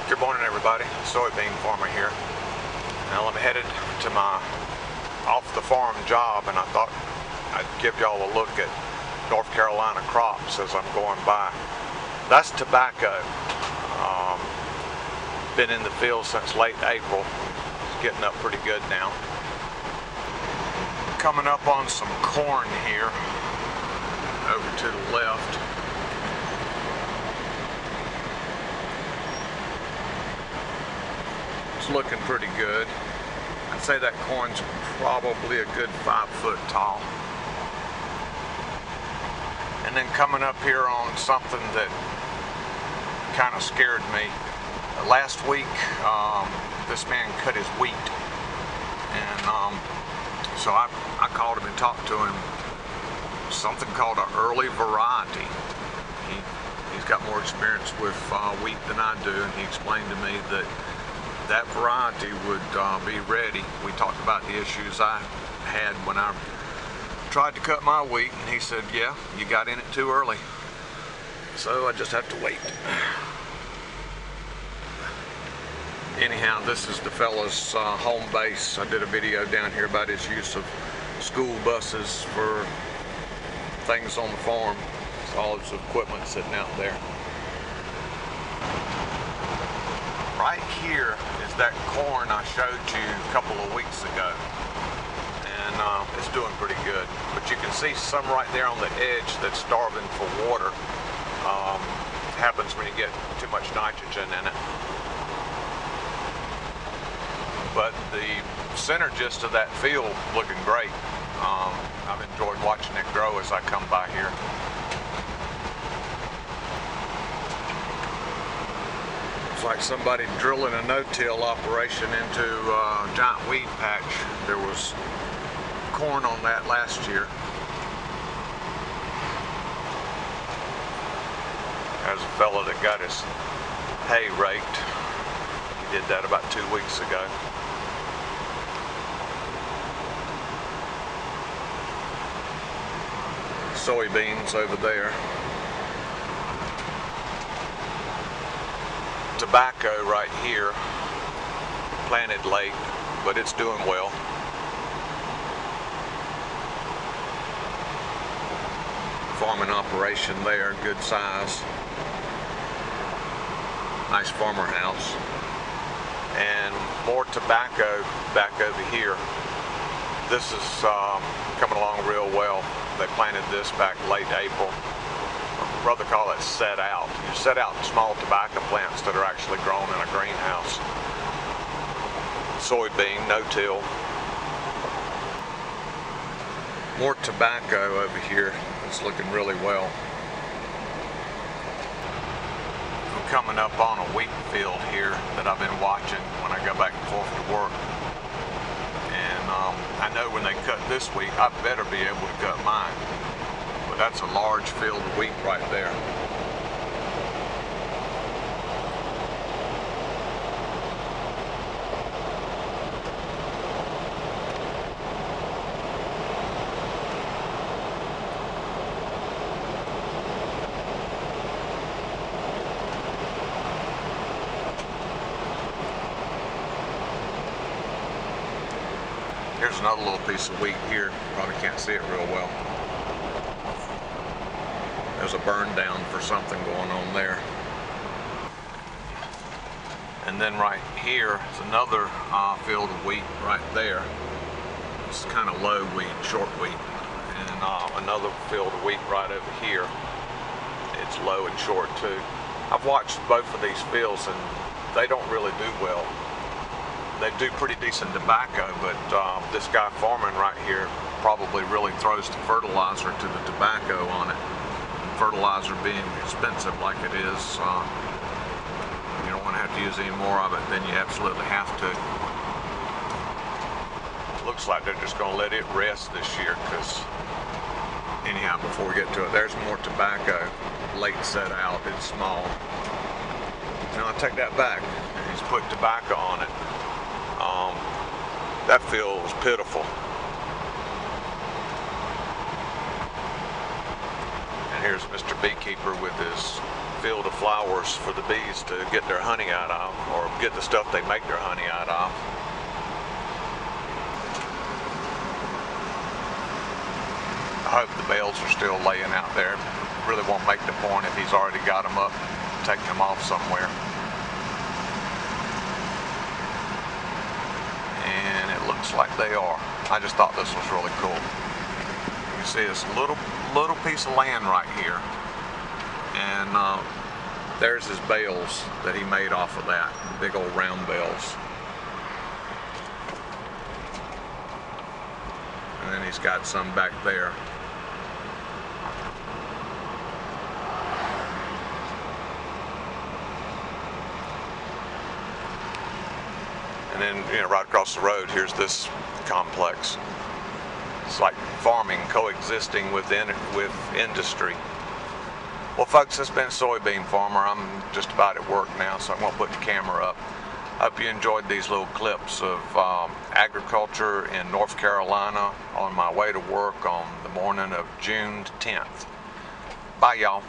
Good morning, everybody. Soybean farmer here. Now I'm headed to my off-the-farm job, and I thought I'd give y'all a look at North Carolina crops as I'm going by. That's tobacco. Been in the field since late April. It's getting up pretty good now. Coming up on some corn here, over to the left. Looking pretty good. I'd say that corn's probably a good 5 foot tall. And then coming up here on something that kind of scared me. Last week, this man cut his wheat, and so I called him and talked to him. Something called an early variety. He's got more experience with wheat than I do, and he explained to me that variety would be ready. We talked about the issues I had when I tried to cut my wheat, and he said, yeah, you got in it too early. So I just have to wait. Anyhow, this is the fella's home base. I did a video down here about his use of school buses for things on the farm. It's all his equipment sitting out there. Right here is that corn I showed you a couple of weeks ago, and it's doing pretty good. But you can see some right there on the edge that's starving for water. Happens when you get too much nitrogen in it. But the synergist of that field looking great. I've enjoyed watching it grow as I come by here. It's like somebody drilling a no-till operation into a giant weed patch. There was corn on that last year. There's a fella that got his hay raked. He did that about 2 weeks ago. Soybeans over there. Tobacco right here, planted late, but it's doing well. Farming operation there, good size. Nice farmer house. And more tobacco back over here. This is coming along real well. They planted this back late April. Rather call it set out. You set out small tobacco plants that are actually grown in a greenhouse. Soybean, no-till. More tobacco over here. It's looking really well. I'm coming up on a wheat field here that I've been watching when I go back and forth to work. And I know when they cut this wheat, I better be able to cut mine. That's a large field of wheat right there. Here's another little piece of wheat here. Probably can't see it real well. There's a burn down for something going on there. And then right here is another field of wheat right there. It's kind of low wheat, short wheat. And another field of wheat right over here. It's low and short too. I've watched both of these fields, and they don't really do well. They do pretty decent tobacco, but this guy farming right here probably really throws the fertilizer to the tobacco on it. Fertilizer being expensive like it is, you don't want to have to use any more of it than you absolutely have to. Looks like they're just going to let it rest this year, because anyhow, before we get to it, there's more tobacco late set out. It's small. Now I take that back. He's put tobacco on it. That field was pitiful. And here's Mr. Beekeeper with his field of flowers for the bees to get their honey out of, or get the stuff they make their honey out of. I hope the bales are still laying out there. Really won't make the point if he's already got them up, taking them off somewhere. And it looks like they are. I just thought this was really cool. You can see this little piece of land right here, and there's his bales that he made off of that, big old round bales. And then he's got some back there. And then, you know, right across the road, here's this complex. It's like farming coexisting with industry. Well, folks, this has been Soybean Farmer. I'm just about at work now, so I'm going to put the camera up. I hope you enjoyed these little clips of agriculture in North Carolina on my way to work on the morning of June 10th. Bye, y'all.